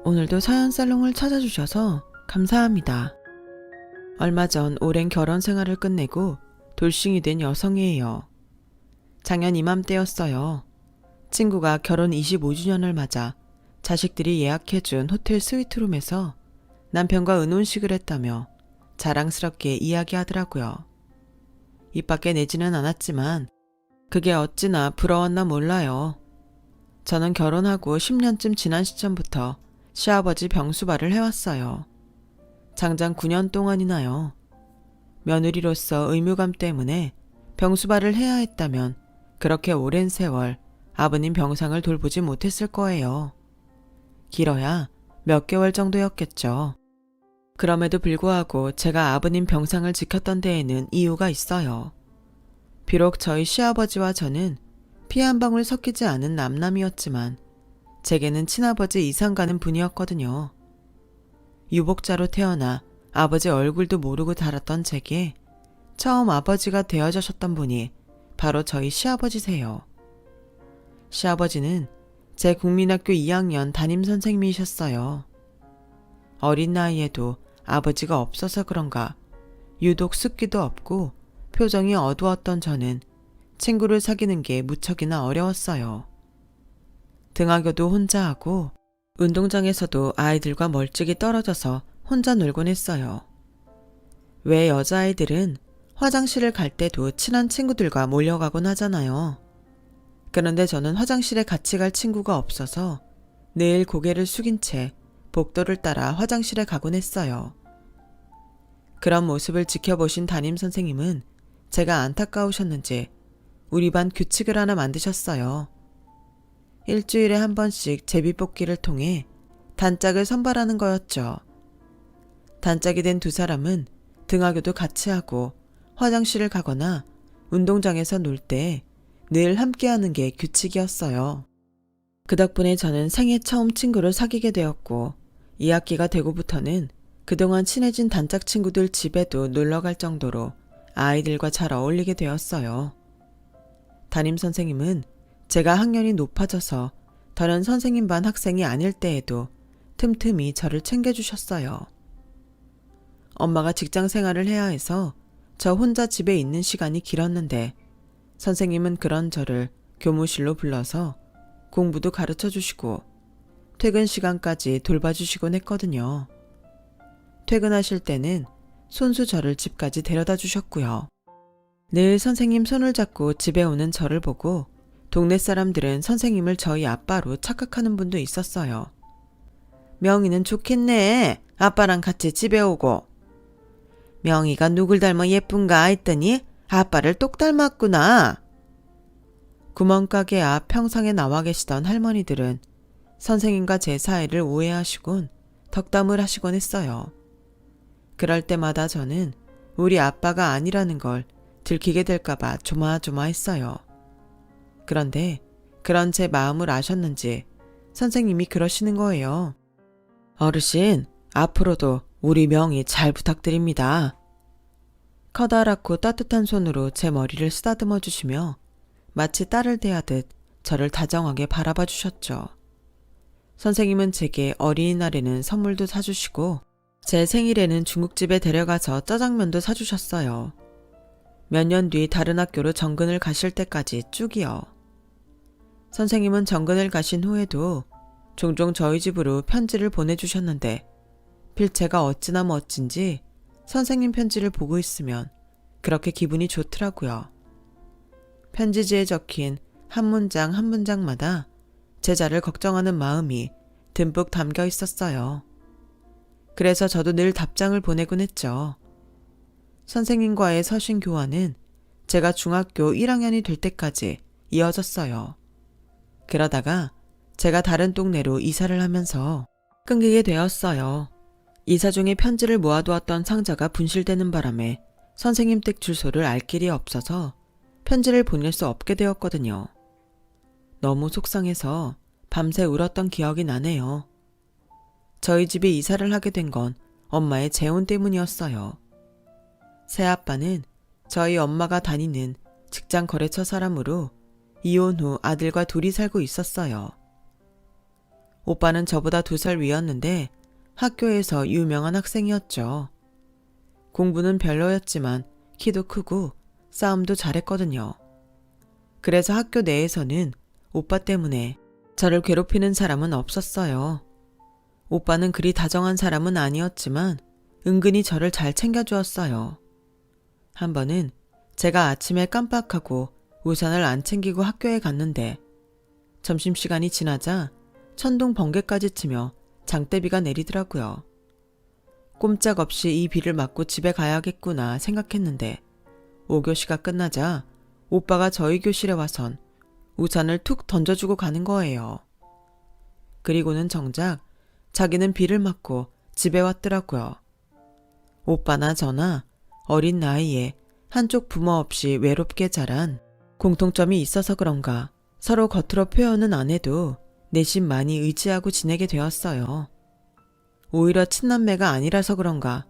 오늘도 사연 살롱을 찾아주셔서 감사합니다. 얼마 전 오랜 결혼 생활을 끝내고 돌싱이 된 여성이에요. 작년 이맘때였어요. 친구가 결혼 25주년을 맞아 자식들이 예약해준 호텔 스위트룸에서 남편과 은혼식을 했다며 자랑스럽게 이야기하더라고요. 입 밖에 내지는 않았지만 그게 어찌나 부러웠나 몰라요. 저는 결혼하고 10년쯤 지난 시점부터 시아버지 병수발을 해왔어요. 장장 9년 동안이나요. 며느리로서 의무감 때문에 병수발을 해야 했다면 그렇게 오랜 세월 아버님 병상을 돌보지 못했을 거예요. 길어야 몇 개월 정도였겠죠. 그럼에도 불구하고 제가 아버님 병상을 지켰던 데에는 이유가 있어요. 비록 저희 시아버지와 저는 피 한 방울 섞이지 않은 남남이었지만 제게는 친아버지 이상 가는 분이었거든요. 유복자로 태어나 아버지 얼굴도 모르고 자랐던 제게 처음 아버지가 되어주셨던 분이 바로 저희 시아버지세요. 시아버지는 제 국민학교 2학년 담임선생님이셨어요. 어린 나이에도 아버지가 없어서 그런가 유독 숫기도 없고 표정이 어두웠던 저는 친구를 사귀는 게 무척이나 어려웠어요. 등하교도 혼자 하고 운동장에서도 아이들과 멀찍이 떨어져서 혼자 놀곤 했어요. 왜 여자아이들은 화장실을 갈 때도 친한 친구들과 몰려가곤 하잖아요. 그런데 저는 화장실에 같이 갈 친구가 없어서 늘 고개를 숙인 채 복도를 따라 화장실에 가곤 했어요. 그런 모습을 지켜보신 담임선생님은 제가 안타까우셨는지 우리 반 규칙을 하나 만드셨어요. 일주일에 한 번씩 제비뽑기를 통해 단짝을 선발하는 거였죠. 단짝이 된 두 사람은 등하교도 같이 하고 화장실을 가거나 운동장에서 놀 때 늘 함께하는 게 규칙이었어요. 그 덕분에 저는 생애 처음 친구를 사귀게 되었고 2학기가 되고부터는 그동안 친해진 단짝 친구들 집에도 놀러갈 정도로 아이들과 잘 어울리게 되었어요. 담임선생님은 제가 학년이 높아져서 다른 선생님 반 학생이 아닐 때에도 틈틈이 저를 챙겨주셨어요. 엄마가 직장 생활을 해야 해서 저 혼자 집에 있는 시간이 길었는데 선생님은 그런 저를 교무실로 불러서 공부도 가르쳐 주시고 퇴근 시간까지 돌봐주시곤 했거든요. 퇴근하실 때는 손수 저를 집까지 데려다 주셨고요. 늘 선생님 손을 잡고 집에 오는 저를 보고 동네 사람들은 선생님을 저희 아빠로 착각하는 분도 있었어요. 명희는 좋겠네. 아빠랑 같이 집에 오고. 명희가 누굴 닮아 예쁜가 했더니 아빠를 똑 닮았구나. 구멍가게 앞 평상에 나와 계시던 할머니들은 선생님과 제 사이를 오해하시곤 덕담을 하시곤 했어요. 그럴 때마다 저는 우리 아빠가 아니라는 걸 들키게 될까봐 조마조마했어요. 그런데 그런 제 마음을 아셨는지 선생님이 그러시는 거예요. 어르신, 앞으로도 우리 명희 잘 부탁드립니다. 커다랗고 따뜻한 손으로 제 머리를 쓰다듬어 주시며 마치 딸을 대하듯 저를 다정하게 바라봐 주셨죠. 선생님은 제게 어린이날에는 선물도 사주시고 제 생일에는 중국집에 데려가서 짜장면도 사주셨어요. 몇 년 뒤 다른 학교로 정근을 가실 때까지 쭉이요. 선생님은 정근을 가신 후에도 종종 저희 집으로 편지를 보내주셨는데 필체가 어찌나 멋진지 선생님 편지를 보고 있으면 그렇게 기분이 좋더라고요. 편지지에 적힌 한 문장 한 문장마다 제자를 걱정하는 마음이 듬뿍 담겨 있었어요. 그래서 저도 늘 답장을 보내곤 했죠. 선생님과의 서신 교환은 제가 중학교 1학년이 될 때까지 이어졌어요. 그러다가 제가 다른 동네로 이사를 하면서 끊기게 되었어요. 이사 중에 편지를 모아두었던 상자가 분실되는 바람에 선생님 댁 주소를 알 길이 없어서 편지를 보낼 수 없게 되었거든요. 너무 속상해서 밤새 울었던 기억이 나네요. 저희 집에 이사를 하게 된 건 엄마의 재혼 때문이었어요. 새아빠는 저희 엄마가 다니는 직장 거래처 사람으로 이혼 후 아들과 둘이 살고 있었어요. 오빠는 저보다 2살 위였는데 학교에서 유명한 학생이었죠. 공부는 별로였지만 키도 크고 싸움도 잘했거든요. 그래서 학교 내에서는 오빠 때문에 저를 괴롭히는 사람은 없었어요. 오빠는 그리 다정한 사람은 아니었지만 은근히 저를 잘 챙겨주었어요. 한 번은 제가 아침에 깜빡하고 우산을 안 챙기고 학교에 갔는데 점심시간이 지나자 천둥 번개까지 치며 장대비가 내리더라고요. 꼼짝없이 이 비를 맞고 집에 가야겠구나 생각했는데 5교시가 끝나자 오빠가 저희 교실에 와선 우산을 툭 던져주고 가는 거예요. 그리고는 정작 자기는 비를 맞고 집에 왔더라고요. 오빠나 저나 어린 나이에 한쪽 부모 없이 외롭게 자란 공통점이 있어서 그런가 서로 겉으로 표현은 안 해도 내심 많이 의지하고 지내게 되었어요. 오히려 친남매가 아니라서 그런가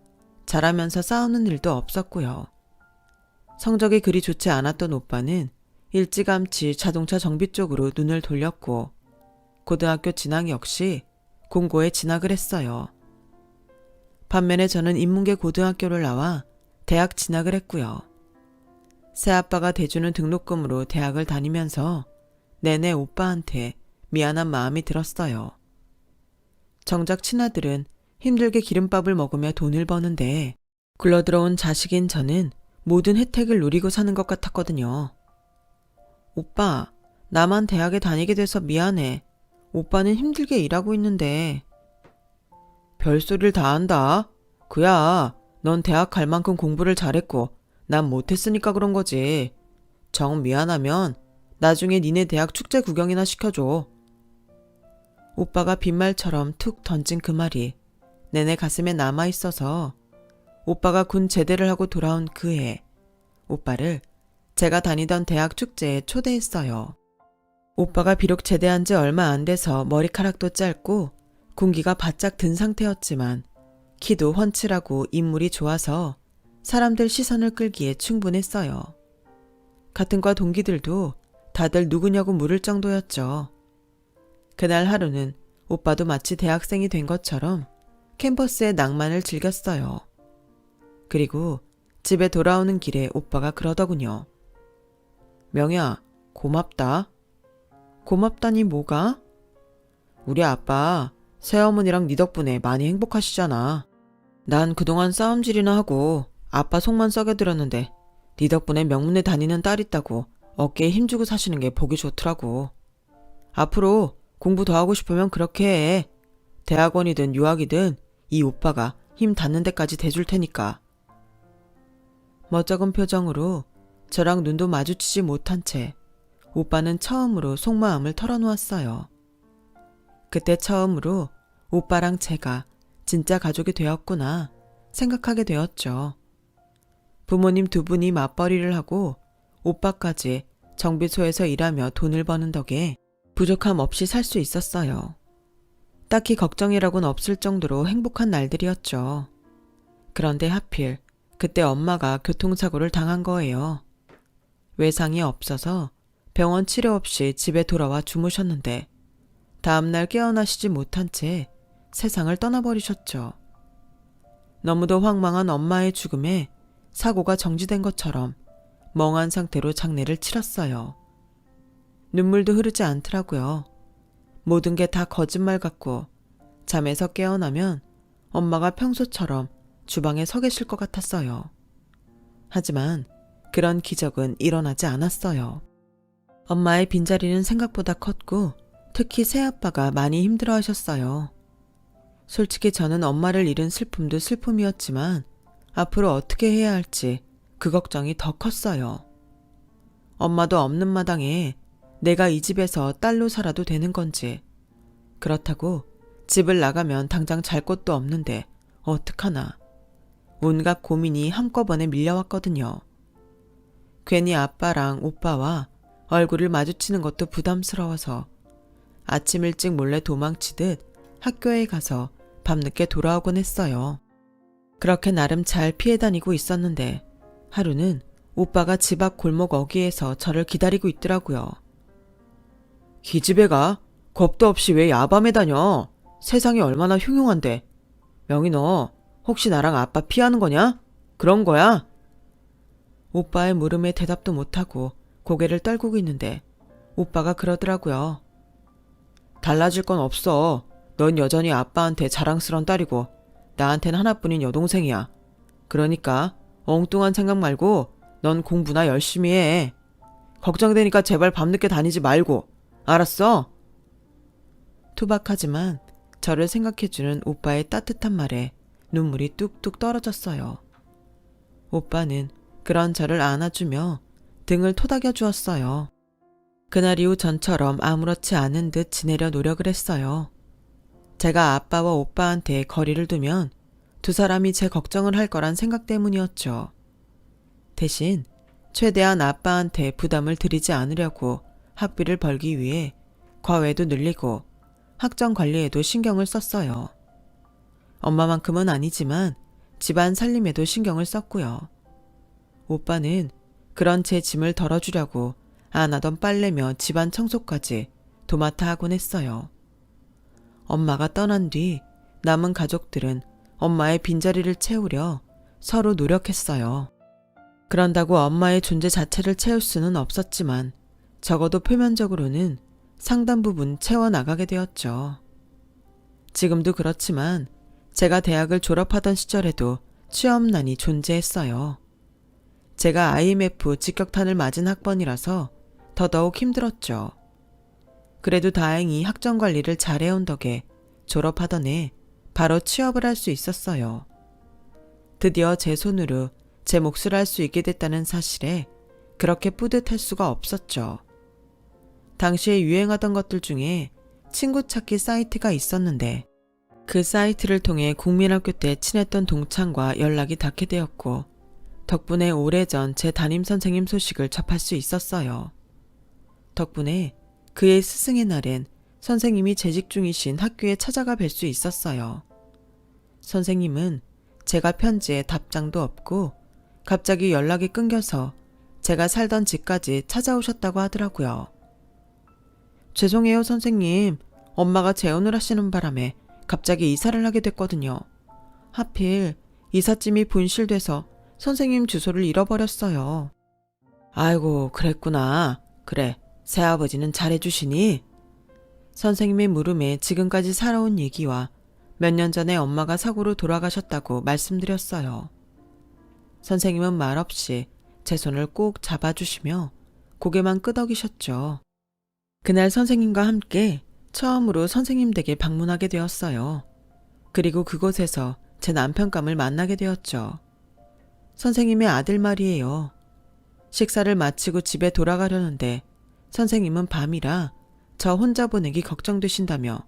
자라면서 싸우는 일도 없었고요. 성적이 그리 좋지 않았던 오빠는 일찌감치 자동차 정비 쪽으로 눈을 돌렸고 고등학교 진학 역시 공고에 진학을 했어요. 반면에 저는 인문계 고등학교를 나와 대학 진학을 했고요. 새아빠가 대주는 등록금으로 대학을 다니면서 내내 오빠한테 미안한 마음이 들었어요. 정작 친아들은 힘들게 기름밥을 먹으며 돈을 버는데 굴러들어온 자식인 저는 모든 혜택을 누리고 사는 것 같았거든요. 오빠, 나만 대학에 다니게 돼서 미안해. 오빠는 힘들게 일하고 있는데. 별소리를 다 한다. 그야, 넌 대학 갈 만큼 공부를 잘했고 난 못했으니까 그런 거지. 정 미안하면 나중에 니네 대학 축제 구경이나 시켜줘. 오빠가 빈말처럼 툭 던진 그 말이 내내 가슴에 남아있어서 오빠가 군 제대를 하고 돌아온 그 해 오빠를 제가 다니던 대학 축제에 초대했어요. 오빠가 비록 제대한 지 얼마 안 돼서 머리카락도 짧고 군기가 바짝 든 상태였지만 키도 훤칠하고 인물이 좋아서 사람들 시선을 끌기에 충분했어요. 같은 과 동기들도 다들 누구냐고 물을 정도였죠. 그날 하루는 오빠도 마치 대학생이 된 것처럼 캠퍼스의 낭만을 즐겼어요. 그리고 집에 돌아오는 길에 오빠가 그러더군요. 명야, 고맙다. 고맙다니 뭐가? 우리 아빠, 새어머니랑 네 덕분에 많이 행복하시잖아. 난 그동안 싸움질이나 하고 아빠 속만 썩여 들었는데 네 덕분에 명문에 다니는 딸 있다고 어깨에 힘주고 사시는 게 보기 좋더라고. 앞으로 공부 더 하고 싶으면 그렇게 해. 대학원이든 유학이든 이 오빠가 힘 닿는 데까지 대줄 테니까. 멋쩍은 표정으로 저랑 눈도 마주치지 못한 채 오빠는 처음으로 속마음을 털어놓았어요. 그때 처음으로 오빠랑 제가 진짜 가족이 되었구나 생각하게 되었죠. 부모님 2분이 맞벌이를 하고 오빠까지 정비소에서 일하며 돈을 버는 덕에 부족함 없이 살 수 있었어요. 딱히 걱정이라고는 없을 정도로 행복한 날들이었죠. 그런데 하필 그때 엄마가 교통사고를 당한 거예요. 외상이 없어서 병원 치료 없이 집에 돌아와 주무셨는데 다음날 깨어나시지 못한 채 세상을 떠나버리셨죠. 너무도 황망한 엄마의 죽음에 사고가 정지된 것처럼 멍한 상태로 장례를 치렀어요. 눈물도 흐르지 않더라고요. 모든 게 다 거짓말 같고 잠에서 깨어나면 엄마가 평소처럼 주방에 서 계실 것 같았어요. 하지만 그런 기적은 일어나지 않았어요. 엄마의 빈자리는 생각보다 컸고 특히 새아빠가 많이 힘들어 하셨어요. 솔직히 저는 엄마를 잃은 슬픔도 슬픔이었지만 앞으로 어떻게 해야 할지 그 걱정이 더 컸어요. 엄마도 없는 마당에 내가 이 집에서 딸로 살아도 되는 건지, 그렇다고 집을 나가면 당장 잘 곳도 없는데 어떡하나. 온갖 고민이 한꺼번에 밀려왔거든요. 괜히 아빠랑 오빠와 얼굴을 마주치는 것도 부담스러워서 아침 일찍 몰래 도망치듯 학교에 가서 밤늦게 돌아오곤 했어요. 그렇게 나름 잘 피해 다니고 있었는데 하루는 오빠가 집 앞 골목 어귀에서 저를 기다리고 있더라고요. 기집애가 겁도 없이 왜 야밤에 다녀? 세상이 얼마나 흉흉한데. 명희 너 혹시 나랑 아빠 피하는 거냐? 그런 거야? 오빠의 물음에 대답도 못하고 고개를 떨구고 있는데 오빠가 그러더라고요. 달라질 건 없어. 넌 여전히 아빠한테 자랑스러운 딸이고 나한텐 하나뿐인 여동생이야. 그러니까 엉뚱한 생각 말고 넌 공부나 열심히 해. 걱정되니까 제발 밤늦게 다니지 말고. 알았어? 투박하지만 저를 생각해주는 오빠의 따뜻한 말에 눈물이 뚝뚝 떨어졌어요. 오빠는 그런 저를 안아주며 등을 토닥여 주었어요. 그날 이후 전처럼 아무렇지 않은 듯 지내려 노력을 했어요. 제가 아빠와 오빠한테 거리를 두면 두 사람이 제 걱정을 할 거란 생각 때문이었죠. 대신 최대한 아빠한테 부담을 드리지 않으려고 학비를 벌기 위해 과외도 늘리고 학점 관리에도 신경을 썼어요. 엄마만큼은 아니지만 집안 살림에도 신경을 썼고요. 오빠는 그런 제 짐을 덜어주려고 안 하던 빨래며 집안 청소까지 도맡아 하곤 했어요. 엄마가 떠난 뒤 남은 가족들은 엄마의 빈자리를 채우려 서로 노력했어요. 그런다고 엄마의 존재 자체를 채울 수는 없었지만 적어도 표면적으로는 상당 부분 채워나가게 되었죠. 지금도 그렇지만 제가 대학을 졸업하던 시절에도 취업난이 존재했어요. 제가 IMF 직격탄을 맞은 학번이라서 더더욱 힘들었죠. 그래도 다행히 학점 관리를 잘해온 덕에 졸업하던 해 바로 취업을 할 수 있었어요. 드디어 제 손으로 제 몫을 할 수 있게 됐다는 사실에 그렇게 뿌듯할 수가 없었죠. 당시에 유행하던 것들 중에 친구 찾기 사이트가 있었는데 그 사이트를 통해 국민학교 때 친했던 동창과 연락이 닿게 되었고 덕분에 오래전 제 담임선생님 소식을 접할 수 있었어요. 덕분에 그의 스승의 날엔 선생님이 재직 중이신 학교에 찾아가 뵐 수 있었어요. 선생님은 제가 편지에 답장도 없고 갑자기 연락이 끊겨서 제가 살던 집까지 찾아오셨다고 하더라고요. 죄송해요 선생님. 엄마가 재혼을 하시는 바람에 갑자기 이사를 하게 됐거든요. 하필 이삿짐이 분실돼서 선생님 주소를 잃어버렸어요. 아이고 그랬구나. 그래 새아버지는 잘해주시니? 선생님의 물음에 지금까지 살아온 얘기와 몇 년 전에 엄마가 사고로 돌아가셨다고 말씀드렸어요. 선생님은 말없이 제 손을 꼭 잡아주시며 고개만 끄덕이셨죠. 그날 선생님과 함께 처음으로 선생님 댁에 방문하게 되었어요. 그리고 그곳에서 제 남편감을 만나게 되었죠. 선생님의 아들 말이에요. 식사를 마치고 집에 돌아가려는데 선생님은 밤이라 저 혼자 보내기 걱정되신다며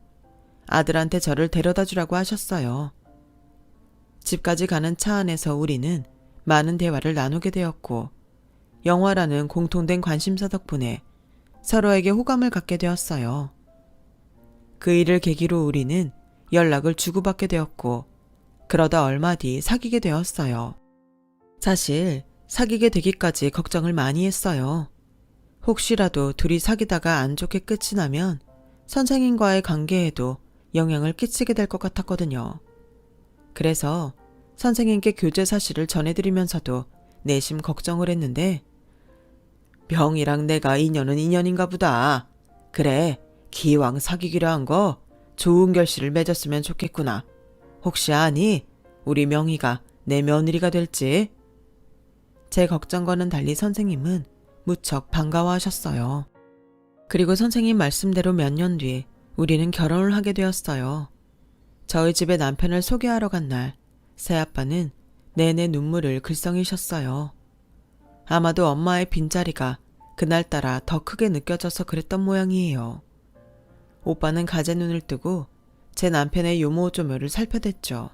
아들한테 저를 데려다 주라고 하셨어요. 집까지 가는 차 안에서 우리는 많은 대화를 나누게 되었고 영화라는 공통된 관심사 덕분에 서로에게 호감을 갖게 되었어요. 그 일을 계기로 우리는 연락을 주고받게 되었고 그러다 얼마 뒤 사귀게 되었어요. 사실 사귀게 되기까지 걱정을 많이 했어요. 혹시라도 둘이 사귀다가 안 좋게 끝이 나면 선생님과의 관계에도 영향을 끼치게 될 것 같았거든요. 그래서 선생님께 교제 사실을 전해드리면서도 내심 걱정을 했는데 명이랑 내가 인연은 인연인가 보다. 그래 기왕 사귀기로 한 거 좋은 결실을 맺었으면 좋겠구나. 혹시 아니? 우리 명희가 내 며느리가 될지? 제 걱정과는 달리 선생님은 무척 반가워하셨어요. 그리고 선생님 말씀대로 몇 년 뒤 우리는 결혼을 하게 되었어요. 저희 집에 남편을 소개하러 간 날 새아빠는 내내 눈물을 글썽이셨어요. 아마도 엄마의 빈자리가 그날따라 더 크게 느껴져서 그랬던 모양이에요. 오빠는 가재 눈을 뜨고 제 남편의 요모조모를 살펴댔죠.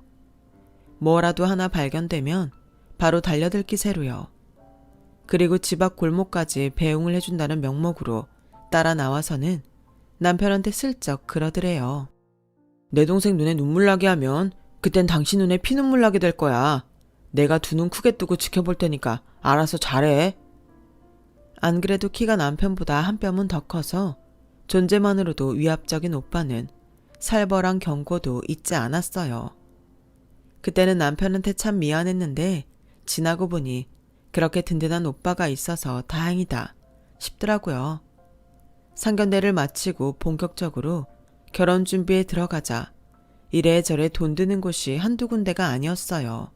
뭐라도 하나 발견되면 바로 달려들 기세로요. 그리고 집 앞 골목까지 배웅을 해준다는 명목으로 따라 나와서는 남편한테 슬쩍 그러더래요. 내 동생 눈에 눈물 나게 하면 그땐 당신 눈에 피눈물 나게 될 거야. 내가 두 눈 크게 뜨고 지켜볼 테니까 알아서 잘해. 안 그래도 키가 남편보다 한 뼘은 더 커서 존재만으로도 위압적인 오빠는 살벌한 경고도 잊지 않았어요. 그때는 남편한테 참 미안했는데 지나고 보니 그렇게 든든한 오빠가 있어서 다행이다 싶더라고요. 상견례를 마치고 본격적으로 결혼 준비에 들어가자 이래저래 돈 드는 곳이 한두 군데가 아니었어요.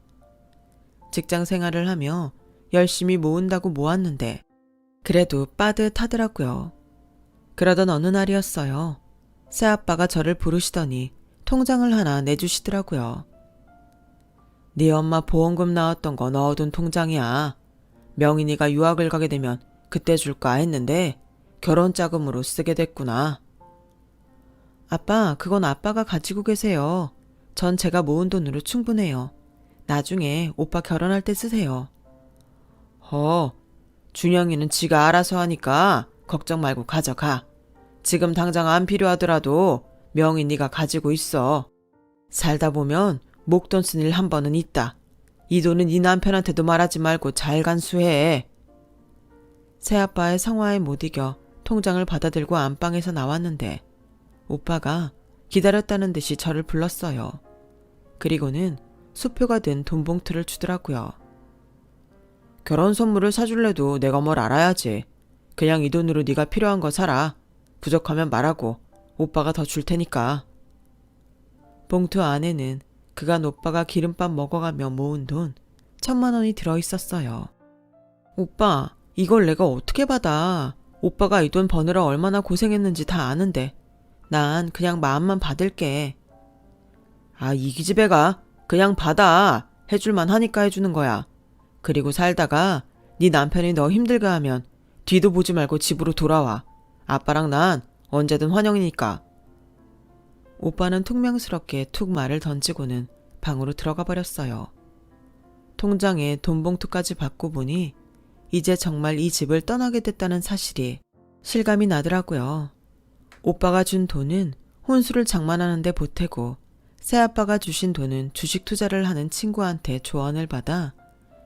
직장 생활을 하며 열심히 모은다고 모았는데 그래도 빠듯하더라고요. 그러던 어느 날이었어요. 새아빠가 저를 부르시더니 통장을 하나 내주시더라고요. 네 엄마 보험금 나왔던 거 넣어둔 통장이야. 명인이가 유학을 가게 되면 그때 줄까 했는데 결혼자금으로 쓰게 됐구나. 아빠, 그건 아빠가 가지고 계세요. 전 제가 모은 돈으로 충분해요. 나중에 오빠 결혼할 때 쓰세요. 준영이는 지가 알아서 하니까 걱정 말고 가져가. 지금 당장 안 필요하더라도 명인이가 가지고 있어. 살다 보면 목돈 쓴 일 한 번은 있다. 이 돈은 네 남편한테도 말하지 말고 잘 간수해. 새아빠의 성화에 못 이겨 통장을 받아들고 안방에서 나왔는데 오빠가 기다렸다는 듯이 저를 불렀어요. 그리고는 수표가 든 돈 봉투를 주더라고요. 결혼 선물을 사줄래도 내가 뭘 알아야지. 그냥 이 돈으로 네가 필요한 거 사라. 부족하면 말하고 오빠가 더 줄 테니까. 봉투 안에는 그간 오빠가 기름밥 먹어가며 모은 돈 1,000만 원이 들어있었어요. 오빠, 이걸 내가 어떻게 받아. 오빠가 이 돈 버느라 얼마나 고생했는지 다 아는데 난 그냥 마음만 받을게. 이 기집애가 그냥 받아. 해줄만 하니까 해주는 거야. 그리고 살다가 네 남편이 너 힘들게 하면 뒤도 보지 말고 집으로 돌아와. 아빠랑 난 언제든 환영이니까. 오빠는 퉁명스럽게 툭 말을 던지고는 방으로 들어가 버렸어요. 통장에 돈 봉투까지 받고 보니 이제 정말 이 집을 떠나게 됐다는 사실이 실감이 나더라고요. 오빠가 준 돈은 혼수를 장만하는데 보태고 새아빠가 주신 돈은 주식 투자를 하는 친구한테 조언을 받아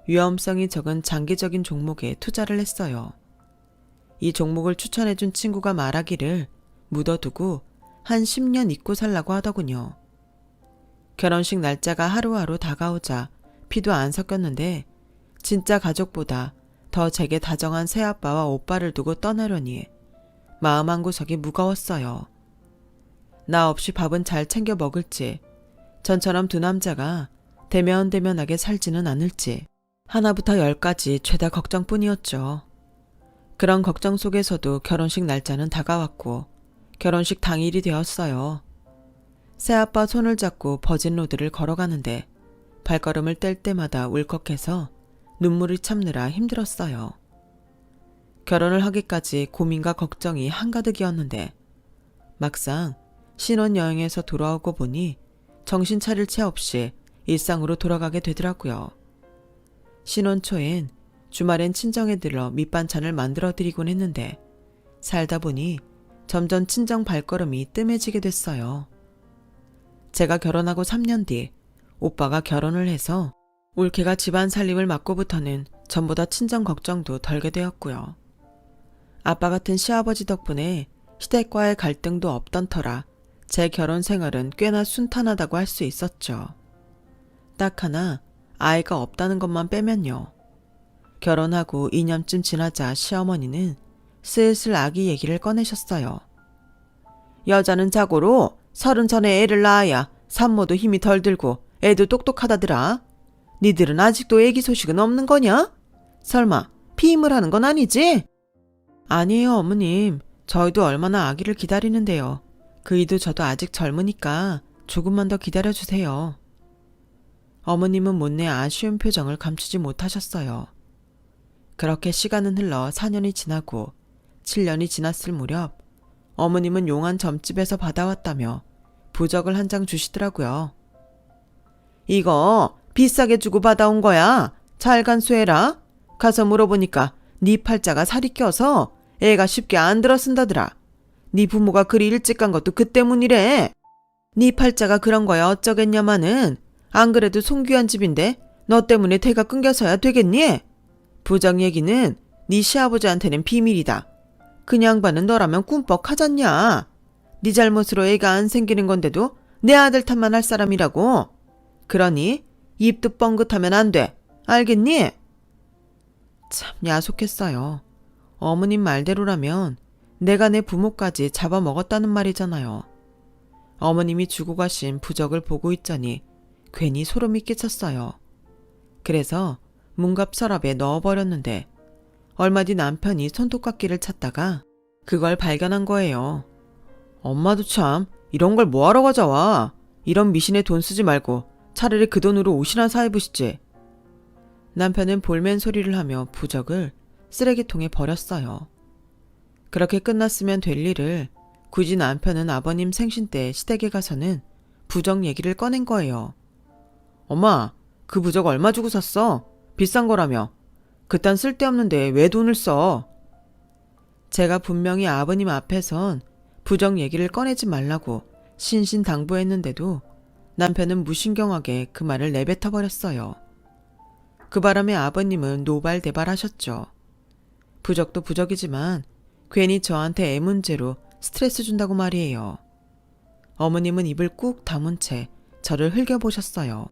위험성이 적은 장기적인 종목에 투자를 했어요. 이 종목을 추천해준 친구가 말하기를 묻어두고 한 10년 잊고 살라고 하더군요. 결혼식 날짜가 하루하루 다가오자 피도 안 섞였는데 진짜 가족보다 더 제게 다정한 새아빠와 오빠를 두고 떠나려니 마음 한구석이 무거웠어요. 나 없이 밥은 잘 챙겨 먹을지, 전처럼 두 남자가 대면대면하게 살지는 않을지 하나부터 10까지 죄다 걱정뿐이었죠. 그런 걱정 속에서도 결혼식 날짜는 다가왔고 결혼식 당일이 되었어요. 새아빠 손을 잡고 버진로드를 걸어가는데 발걸음을 뗄 때마다 울컥해서 눈물이 참느라 힘들었어요. 결혼을 하기까지 고민과 걱정이 한가득이었는데 막상 신혼여행에서 돌아오고 보니 정신 차릴 새 없이 일상으로 돌아가게 되더라고요. 신혼 초엔 주말엔 친정에 들러 밑반찬을 만들어 드리곤 했는데 살다 보니 점점 친정 발걸음이 뜸해지게 됐어요. 제가 결혼하고 3년 뒤 오빠가 결혼을 해서 올케가 집안 살림을 맡고부터는 전보다 친정 걱정도 덜게 되었고요. 아빠 같은 시아버지 덕분에 시댁과의 갈등도 없던 터라 제 결혼 생활은 꽤나 순탄하다고 할 수 있었죠. 딱 하나 아이가 없다는 것만 빼면요. 결혼하고 2년쯤 지나자 시어머니는 슬슬 아기 얘기를 꺼내셨어요. 여자는 자고로 30 전에 애를 낳아야 산모도 힘이 덜 들고 애도 똑똑하다더라. 니들은 아직도 애기 소식은 없는 거냐? 설마 피임을 하는 건 아니지? 아니에요, 어머님. 저희도 얼마나 아기를 기다리는데요. 그이도 저도 아직 젊으니까 조금만 더 기다려주세요. 어머님은 못내 아쉬운 표정을 감추지 못하셨어요. 그렇게 시간은 흘러 4년이 지나고 7년이 지났을 무렵 어머님은 용한 점집에서 받아왔다며 부적을 한 장 주시더라고요. 이거 비싸게 주고 받아온 거야. 잘 간수해라. 가서 물어보니까 네 팔자가 살이 껴서 애가 쉽게 안 들어 쓴다더라. 네 부모가 그리 일찍 간 것도 그 때문이래. 네 팔자가 그런 거야 어쩌겠냐마는. 안 그래도 송귀한 집인데 너 때문에 대가 끊겨서야 되겠니? 부적 얘기는 네 시아버지한테는 비밀이다. 그 양반은 너라면 꿈뻑하잖냐. 네 잘못으로 애가 안 생기는 건데도 내 아들 탓만 할 사람이라고. 그러니 입도 뻥긋하면 안 돼. 알겠니? 참 야속했어요. 어머님 말대로라면 내가 내 부모까지 잡아먹었다는 말이잖아요. 어머님이 주고 가신 부적을 보고 있자니 괜히 소름이 끼쳤어요. 그래서 문갑 서랍에 넣어버렸는데 얼마 뒤 남편이 손톱깎이를 찾다가 그걸 발견한 거예요. 엄마도 참 이런 걸 뭐하러 가져와. 이런 미신에 돈 쓰지 말고 차라리 그 돈으로 옷이나 사 입으시지. 남편은 볼멘 소리를 하며 부적을 쓰레기통에 버렸어요. 그렇게 끝났으면 될 일을 굳이 남편은 아버님 생신 때 시댁에 가서는 부적 얘기를 꺼낸 거예요. 엄마, 그 부적 얼마 주고 샀어? 비싼 거라며. 그딴 쓸데없는데 왜 돈을 써? 제가 분명히 아버님 앞에선 부적 얘기를 꺼내지 말라고 신신당부했는데도 남편은 무신경하게 그 말을 내뱉어버렸어요. 그 바람에 아버님은 노발대발하셨죠. 부적도 부적이지만 괜히 저한테 애 문제로 스트레스 준다고 말이에요. 어머님은 입을 꾹 다문 채 저를 흘겨보셨어요.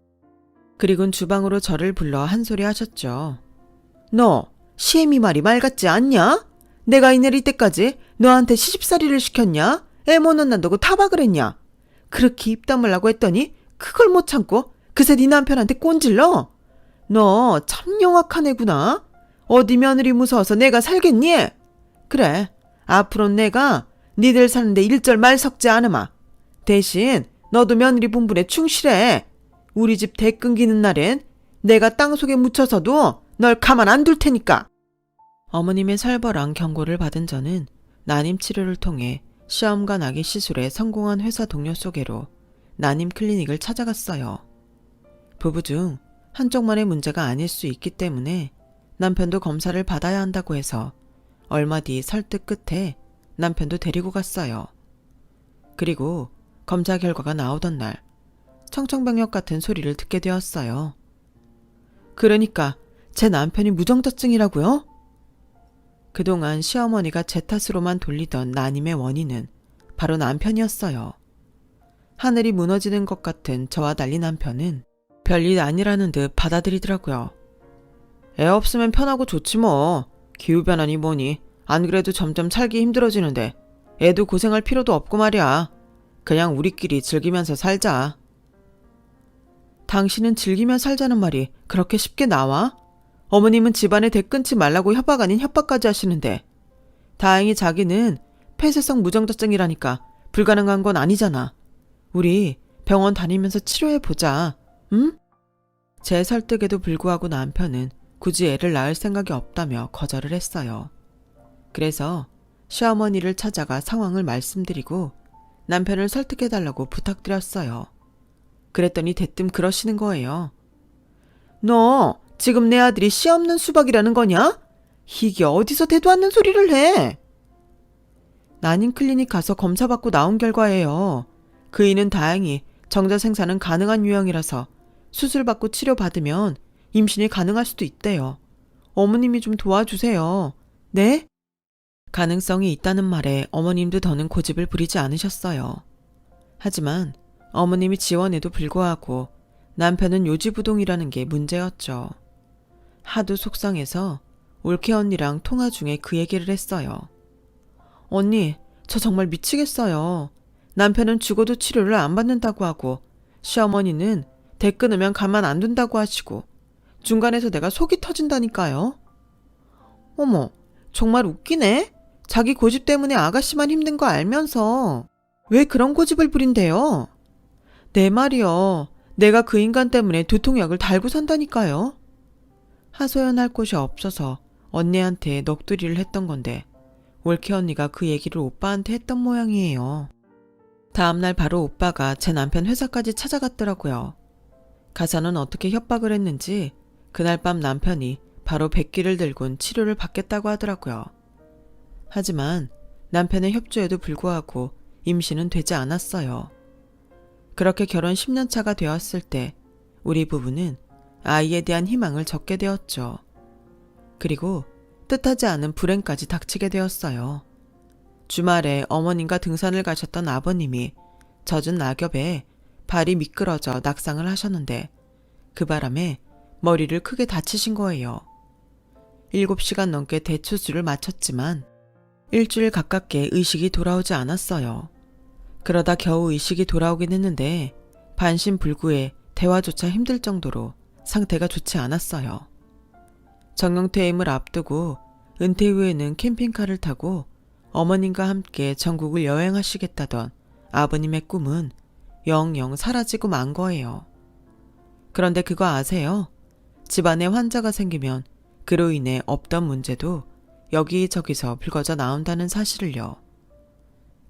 그리곤 주방으로 저를 불러 한 소리 하셨죠. 너 시애미 말이 말 같지 않냐? 내가 이 내릴 때까지 너한테 시집살이를 시켰냐? 애 못 낳는다고 타박을 했냐? 그렇게 입 다물라고 했더니 그걸 못 참고 그새 네 남편한테 꼰질러? 너 참 영악한 애구나. 어디 며느리 무서워서 내가 살겠니? 그래, 앞으로는 내가 니들 사는데 일절 말 섞지 않으마. 대신 너도 며느리 분분에 충실해. 우리 집 대 끊기는 날엔 내가 땅속에 묻혀서도 널 가만 안 둘 테니까. 어머님의 설벌한 경고를 받은 저는 난임 치료를 통해 시험관 아기 시술에 성공한 회사 동료 소개로 난임 클리닉을 찾아갔어요. 부부 중 한쪽만의 문제가 아닐 수 있기 때문에 남편도 검사를 받아야 한다고 해서 얼마 뒤 설득 끝에 남편도 데리고 갔어요. 그리고 검사 결과가 나오던 날 청청병력 같은 소리를 듣게 되었어요. 그러니까 제 남편이 무정자증이라고요? 그동안 시어머니가 제 탓으로만 돌리던 난임의 원인은 바로 남편이었어요. 하늘이 무너지는 것 같은 저와 달리 남편은 별일 아니라는 듯 받아들이더라고요. 애 없으면 편하고 좋지 뭐. 기후변화니 뭐니. 안 그래도 점점 살기 힘들어지는데 애도 고생할 필요도 없고 말이야. 그냥 우리끼리 즐기면서 살자. 당신은 즐기며 살자는 말이 그렇게 쉽게 나와? 어머님은 집안에 대 끊지 말라고 협박 아닌 협박까지 하시는데 다행히 자기는 폐쇄성 무정자증이라니까 불가능한 건 아니잖아. 우리 병원 다니면서 치료해보자. 응? 제 설득에도 불구하고 남편은 굳이 애를 낳을 생각이 없다며 거절을 했어요. 그래서 시어머니를 찾아가 상황을 말씀드리고 남편을 설득해달라고 부탁드렸어요. 그랬더니 대뜸 그러시는 거예요. 너 지금 내 아들이 씨 없는 수박이라는 거냐? 이게 어디서 대도 않는 소리를 해? 난임 클리닉 가서 검사받고 나온 결과예요. 그이는 다행히 정자 생산은 가능한 유형이라서 수술받고 치료받으면 임신이 가능할 수도 있대요. 어머님이 좀 도와주세요. 네? 가능성이 있다는 말에 어머님도 더는 고집을 부리지 않으셨어요. 하지만 어머님이 지원에도 불구하고 남편은 요지부동이라는 게 문제였죠. 하도 속상해서 올케 언니랑 통화 중에 그 얘기를 했어요. 언니, 저 정말 미치겠어요. 남편은 죽어도 치료를 안 받는다고 하고 시어머니는 대 끊으면 가만 안 둔다고 하시고 중간에서 내가 속이 터진다니까요. 어머, 정말 웃기네. 자기 고집 때문에 아가씨만 힘든 거 알면서 왜 그런 고집을 부린대요? 내 말이요. 내가 그 인간 때문에 두통약을 달고 산다니까요. 하소연할 곳이 없어서 언니한테 넋두리를 했던 건데 올케 언니가 그 얘기를 오빠한테 했던 모양이에요. 다음날 바로 오빠가 제 남편 회사까지 찾아갔더라고요. 가서는 어떻게 협박을 했는지 그날 밤 남편이 바로 백기를 들곤 치료를 받겠다고 하더라고요. 하지만 남편의 협조에도 불구하고 임신은 되지 않았어요. 그렇게 결혼 10년 차가 되었을 때 우리 부부는 아이에 대한 희망을 접게 되었죠. 그리고 뜻하지 않은 불행까지 닥치게 되었어요. 주말에 어머님과 등산을 가셨던 아버님이 젖은 낙엽에 발이 미끄러져 낙상을 하셨는데 그 바람에 머리를 크게 다치신 거예요. 7시간 넘게 대추술을 마쳤지만 일주일 가깝게 의식이 돌아오지 않았어요. 그러다 겨우 의식이 돌아오긴 했는데 반신불구에 대화조차 힘들 정도로 상태가 좋지 않았어요. 정년퇴임을 앞두고 은퇴 후에는 캠핑카를 타고 어머님과 함께 전국을 여행하시겠다던 아버님의 꿈은 영영 사라지고 만 거예요. 그런데 그거 아세요? 집안에 환자가 생기면 그로 인해 없던 문제도 여기저기서 불거져 나온다는 사실을요.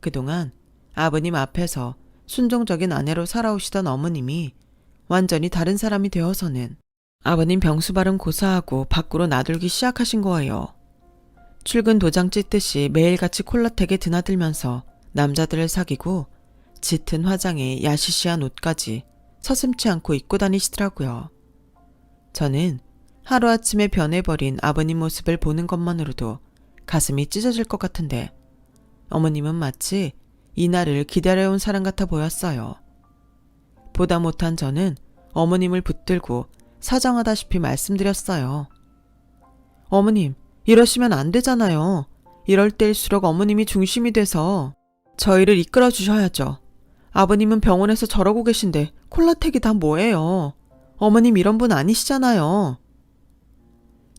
그동안 아버님 앞에서 순종적인 아내로 살아오시던 어머님이 완전히 다른 사람이 되어서는 아버님 병수발은 고사하고 밖으로 나돌기 시작하신 거예요. 출근 도장 찢듯이 매일같이 콜라텍에 드나들면서 남자들을 사귀고 짙은 화장에 야시시한 옷까지 서슴지 않고 입고 다니시더라고요. 저는 하루아침에 변해버린 아버님 모습을 보는 것만으로도 가슴이 찢어질 것 같은데 어머님은 마치 이날을 기다려온 사람 같아 보였어요. 보다 못한 저는 어머님을 붙들고 사정하다시피 말씀드렸어요. 어머님, 이러시면 안 되잖아요. 이럴 때일수록 어머님이 중심이 돼서 저희를 이끌어 주셔야죠. 아버님은 병원에서 저러고 계신데 콜라텍이 다 뭐예요. 어머님 이런 분 아니시잖아요.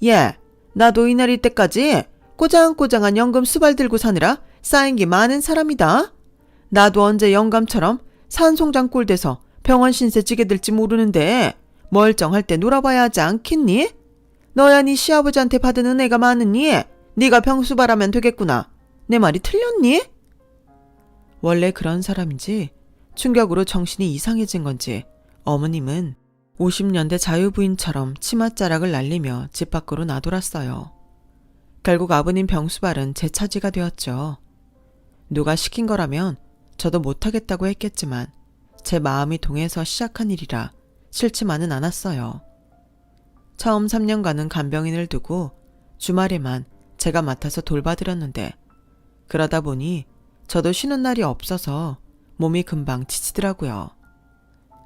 예, 나도 이날일 때까지 꼬장꼬장한 연금 수발 들고 사느라 쌓인 게 많은 사람이다. 나도 언제 영감처럼 산송장 꼴 돼서 병원 신세 지게 될지 모르는데 멀쩡할 때 놀아봐야 하지 않겠니? 너야 네 시아버지한테 받은 은혜가 많으니 네가 병수발하면 되겠구나. 내 말이 틀렸니? 원래 그런 사람인지 충격으로 정신이 이상해진 건지 어머님은 50년대 자유부인처럼 치맛자락을 날리며 집 밖으로 나돌았어요. 결국 아버님 병수발은 제 차지가 되었죠. 누가 시킨 거라면 저도 못하겠다고 했겠지만 제 마음이 동해서 시작한 일이라 싫지만은 않았어요. 처음 3년간은 간병인을 두고 주말에만 제가 맡아서 돌봐드렸는데 그러다 보니 저도 쉬는 날이 없어서 몸이 금방 지치더라고요.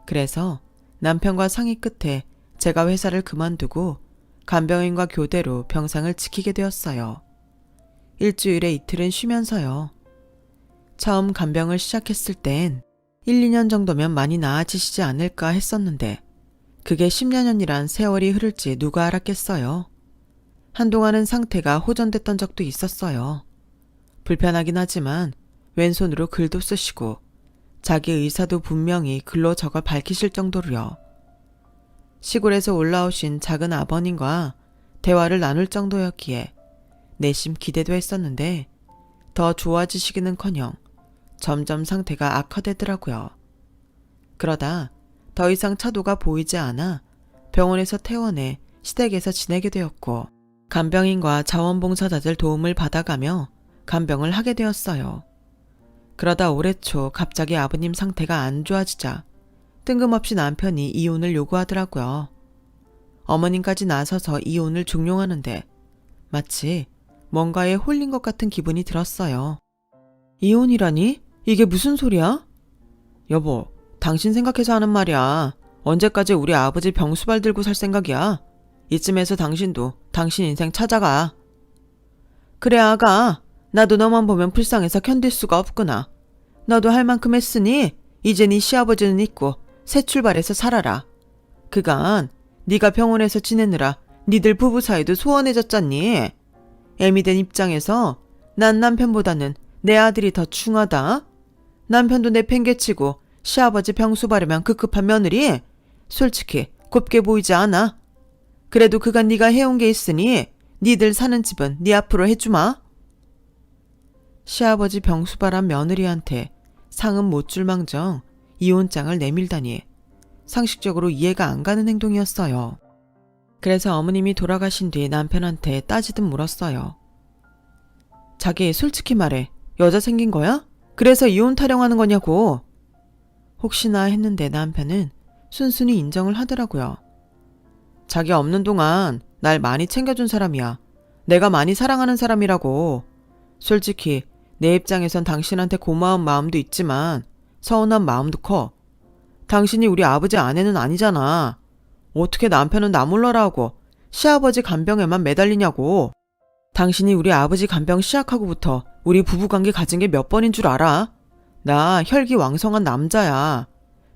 그래서 남편과 상의 끝에 제가 회사를 그만두고 간병인과 교대로 병상을 지키게 되었어요. 일주일에 이틀은 쉬면서요. 처음 간병을 시작했을 땐 1, 2년 정도면 많이 나아지시지 않을까 했었는데 그게 10년이란 세월이 흐를지 누가 알았겠어요. 한동안은 상태가 호전됐던 적도 있었어요. 불편하긴 하지만 왼손으로 글도 쓰시고 자기 의사도 분명히 글로 적어 밝히실 정도로요. 시골에서 올라오신 작은 아버님과 대화를 나눌 정도였기에 내심 기대도 했었는데 더 좋아지시기는커녕 점점 상태가 악화되더라고요. 그러다 더 이상 차도가 보이지 않아 병원에서 퇴원해 시댁에서 지내게 되었고 간병인과 자원봉사자들 도움을 받아가며 간병을 하게 되었어요. 그러다 올해 초 갑자기 아버님 상태가 안 좋아지자 뜬금없이 남편이 이혼을 요구하더라고요. 어머님까지 나서서 이혼을 종용하는데 마치 뭔가에 홀린 것 같은 기분이 들었어요. 이혼이라니? 이게 무슨 소리야? 여보, 당신 생각해서 하는 말이야. 언제까지 우리 아버지 병수발 들고 살 생각이야? 이쯤에서 당신도 당신 인생 찾아가. 그래 아가, 나도 너만 보면 불쌍해서 견딜 수가 없구나. 너도 할 만큼 했으니 이제 네 시아버지는 있고 새 출발해서 살아라. 그간 네가 병원에서 지내느라 니들 부부 사이도 소원해졌잖니. 애미 된 입장에서 난 남편보다는 내 아들이 더 중하다. 남편도 내팽개치고 시아버지 병수 바르면 급급한 며느리 솔직히 곱게 보이지 않아. 그래도 그간 네가 해온 게 있으니 니들 사는 집은 네 앞으로 해주마. 시아버지 병수발한 며느리한테 상은 못 줄 망정 이혼장을 내밀다니 상식적으로 이해가 안 가는 행동이었어요. 그래서 어머님이 돌아가신 뒤 남편한테 따지듯 물었어요. 자기 솔직히 말해. 여자 생긴 거야? 그래서 이혼 타령하는 거냐고. 혹시나 했는데 남편은 순순히 인정을 하더라고요. 자기 없는 동안 날 많이 챙겨준 사람이야. 내가 많이 사랑하는 사람이라고. 솔직히 내 입장에선 당신한테 고마운 마음도 있지만 서운한 마음도 커. 당신이 우리 아버지 아내는 아니잖아. 어떻게 남편은 나 몰라라 하고 시아버지 간병에만 매달리냐고. 당신이 우리 아버지 간병 시작하고부터 우리 부부관계 가진 게 몇 번인 줄 알아? 나 혈기왕성한 남자야.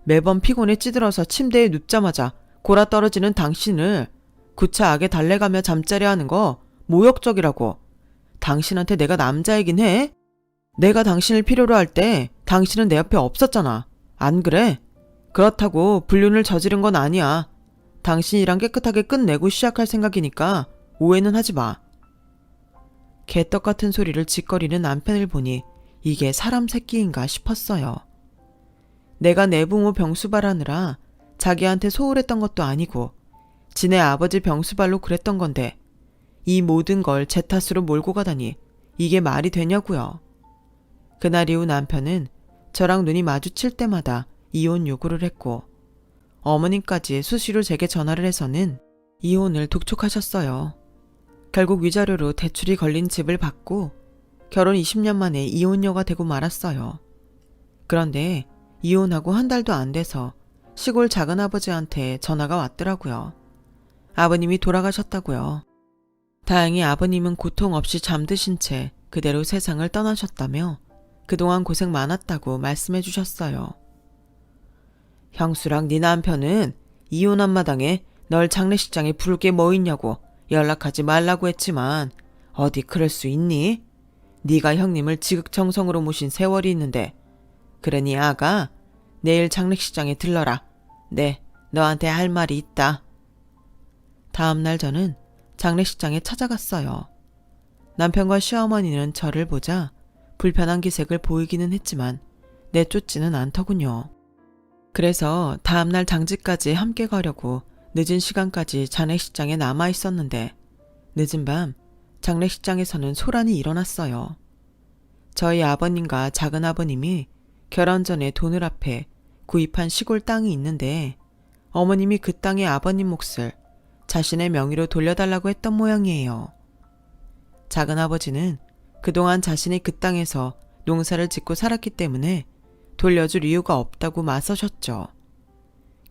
매번 피곤에 찌들어서 침대에 눕자마자 골아 떨어지는 당신을 구차하게 달래가며 잠자리 하는 거 모욕적이라고. 당신한테 내가 남자이긴 해? 내가 당신을 필요로 할 때 당신은 내 옆에 없었잖아. 안 그래? 그렇다고 불륜을 저지른 건 아니야. 당신이랑 깨끗하게 끝내고 시작할 생각이니까 오해는 하지 마. 개떡 같은 소리를 짓거리는 남편을 보니 이게 사람 새끼인가 싶었어요. 내가 내 부모 병수발하느라 자기한테 소홀했던 것도 아니고 지네 아버지 병수발로 그랬던 건데 이 모든 걸 제 탓으로 몰고 가다니 이게 말이 되냐고요. 그날 이후 남편은 저랑 눈이 마주칠 때마다 이혼 요구를 했고 어머님까지 수시로 제게 전화를 해서는 이혼을 독촉하셨어요. 결국 위자료로 대출이 걸린 집을 받고 결혼 20년 만에 이혼녀가 되고 말았어요. 그런데 이혼하고 한 달도 안 돼서 시골 작은아버지한테 전화가 왔더라고요. 아버님이 돌아가셨다고요. 다행히 아버님은 고통 없이 잠드신 채 그대로 세상을 떠나셨다며 그동안 고생 많았다고 말씀해 주셨어요. 형수랑 네 남편은 이혼한 마당에 널 장례식장에 부를 게 뭐 있냐고 연락하지 말라고 했지만 어디 그럴 수 있니? 네가 형님을 지극정성으로 모신 세월이 있는데. 그러니 아가 내일 장례식장에 들러라. 네, 너한테 할 말이 있다. 다음날 저는 장례식장에 찾아갔어요. 남편과 시어머니는 저를 보자 불편한 기색을 보이기는 했지만 내쫓지는 않더군요. 그래서 다음날 장지까지 함께 가려고 늦은 시간까지 장례식장에 남아 있었는데 늦은 밤 장례식장에서는 소란이 일어났어요. 저희 아버님과 작은아버님이 결혼 전에 돈을 합해 구입한 시골 땅이 있는데 어머님이 그 땅의 아버님 몫을 자신의 명의로 돌려달라고 했던 모양이에요. 작은아버지는 그동안 자신이 그 땅에서 농사를 짓고 살았기 때문에 돌려줄 이유가 없다고 맞서셨죠.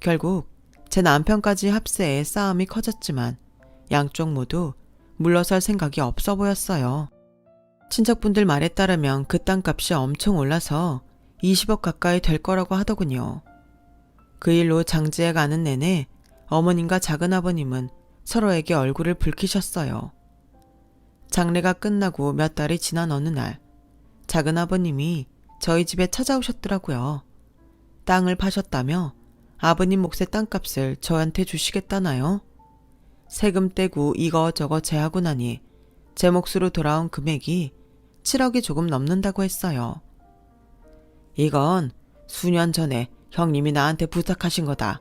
결국 제 남편까지 합세해 싸움이 커졌지만 양쪽 모두 물러설 생각이 없어 보였어요. 친척분들 말에 따르면 그 땅값이 엄청 올라서 20억 가까이 될 거라고 하더군요. 그 일로 장지에 가는 내내 어머님과 작은아버님은 서로에게 얼굴을 붉히셨어요. 장례가 끝나고 몇 달이 지난 어느 날 작은아버님이 저희 집에 찾아오셨더라고요. 땅을 파셨다며 아버님 몫의 땅값을 저한테 주시겠다나요? 세금 떼고 이거저거 제하고 나니 제 몫으로 돌아온 금액이 7억이 조금 넘는다고 했어요. 이건 수년 전에 형님이 나한테 부탁하신 거다.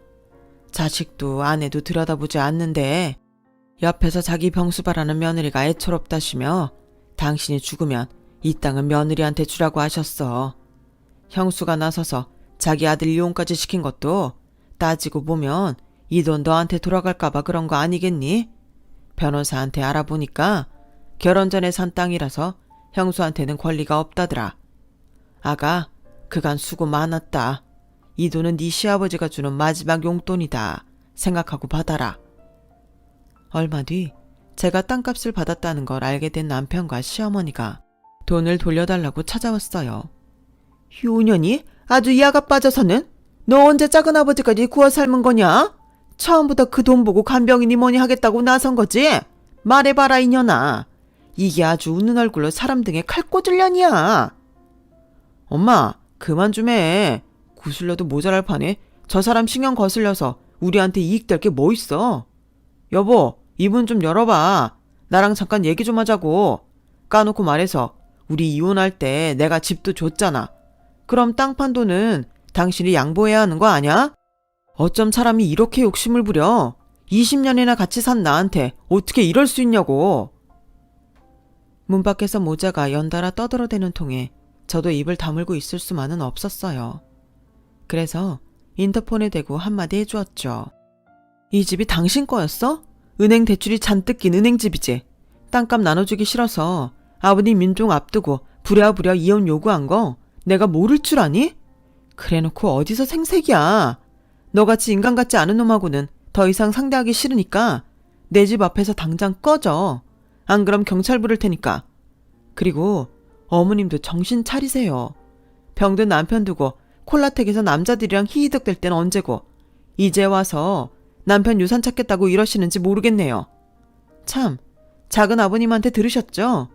자식도 아내도 들여다보지 않는데 옆에서 자기 병수발하는 며느리가 애처롭다시며 당신이 죽으면 이 땅은 며느리한테 주라고 하셨어. 형수가 나서서 자기 아들 이혼까지 시킨 것도 따지고 보면 이 돈 너한테 돌아갈까봐 그런 거 아니겠니? 변호사한테 알아보니까 결혼 전에 산 땅이라서 형수한테는 권리가 없다더라. 아가, 그간 수고 많았다. 이 돈은 네 시아버지가 주는 마지막 용돈이다. 생각하고 받아라. 얼마 뒤 제가 땅값을 받았다는 걸 알게 된 남편과 시어머니가 돈을 돌려달라고 찾아왔어요. 효년이 아주 이아가 빠져서는 너 언제 작은아버지까지 구워 삶은 거냐? 처음부터 그 돈 보고 간병이니 뭐니 하겠다고 나선 거지? 말해봐라 이년아. 이게 아주 웃는 얼굴로 사람 등에 칼 꽂을 년이야. 엄마 그만 좀 해. 구슬려도 모자랄 판에 저 사람 신경 거슬려서 우리한테 이익될 게 뭐 있어. 여보 입은 좀 열어봐. 나랑 잠깐 얘기 좀 하자고. 까놓고 말해서 우리 이혼할 때 내가 집도 줬잖아. 그럼 땅 판 돈은 당신이 양보해야 하는 거 아냐? 어쩜 사람이 이렇게 욕심을 부려. 20년이나 같이 산 나한테 어떻게 이럴 수 있냐고. 문 밖에서 모자가 연달아 떠들어대는 통에 저도 입을 다물고 있을 수만은 없었어요. 그래서 인터폰에 대고 한마디 해주었죠. 이 집이 당신 거였어? 은행 대출이 잔뜩 낀 은행집이지. 땅값 나눠주기 싫어서 아버님 민종 앞두고 부랴부랴 이혼 요구한 거 내가 모를 줄 아니? 그래놓고 어디서 생색이야. 너같이 인간 같지 않은 놈하고는 더 이상 상대하기 싫으니까 내 집 앞에서 당장 꺼져. 안 그럼 경찰 부를 테니까. 그리고 어머님도 정신 차리세요. 병든 남편 두고 콜라텍에서 남자들이랑 희희덕댈 땐 언제고 이제 와서 남편 유산 찾겠다고 이러시는지 모르겠네요. 참, 작은 아버님한테 들으셨죠?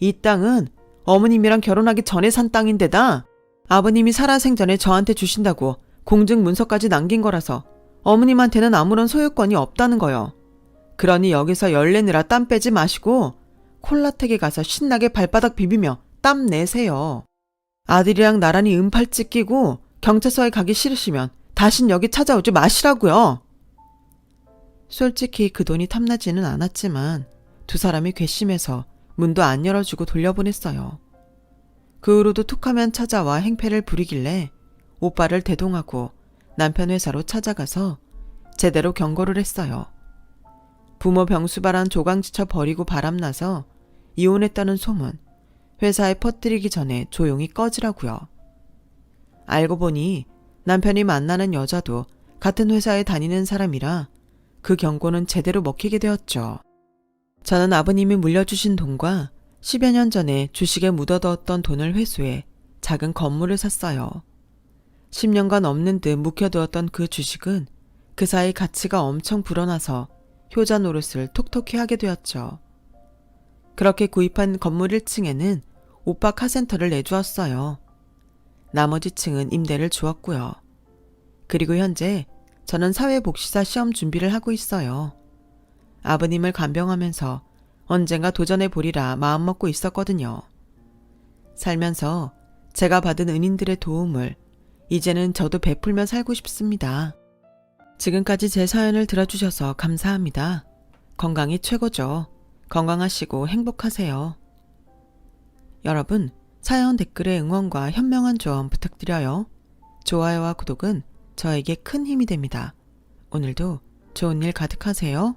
이 땅은 어머님이랑 결혼하기 전에 산 땅인데다 아버님이 살아생전에 저한테 주신다고 공증 문서까지 남긴 거라서 어머님한테는 아무런 소유권이 없다는 거요. 그러니 여기서 열내느라 땀 빼지 마시고 콜라텍에 가서 신나게 발바닥 비비며 땀 내세요. 아들이랑 나란히 은팔찌 끼고 경찰서에 가기 싫으시면 다신 여기 찾아오지 마시라고요. 솔직히 그 돈이 탐나지는 않았지만 두 사람이 괘씸해서 문도 안 열어주고 돌려보냈어요. 그 후로도 툭하면 찾아와 행패를 부리길래 오빠를 대동하고 남편 회사로 찾아가서 제대로 경고를 했어요. 부모 병수발한 조강지쳐 버리고 바람나서 이혼했다는 소문 회사에 퍼뜨리기 전에 조용히 꺼지라고요. 알고 보니 남편이 만나는 여자도 같은 회사에 다니는 사람이라 그 경고는 제대로 먹히게 되었죠. 저는 아버님이 물려주신 돈과 10여 년 전에 주식에 묻어두었던 돈을 회수해 작은 건물을 샀어요. 10년간 넘는 듯 묵혀두었던 그 주식은 그 사이 가치가 엄청 불어나서 효자 노릇을 톡톡히 하게 되었죠. 그렇게 구입한 건물 1층에는 오빠 카센터를 내주었어요. 나머지 층은 임대를 주었고요. 그리고 현재 저는 사회복지사 시험 준비를 하고 있어요. 아버님을 간병하면서 언젠가 도전해보리라 마음먹고 있었거든요. 살면서 제가 받은 은인들의 도움을 이제는 저도 베풀며 살고 싶습니다. 지금까지 제 사연을 들어주셔서 감사합니다. 건강이 최고죠. 건강하시고 행복하세요. 여러분, 사연 댓글에 응원과 현명한 조언 부탁드려요. 좋아요와 구독은 저에게 큰 힘이 됩니다. 오늘도 좋은 일 가득하세요.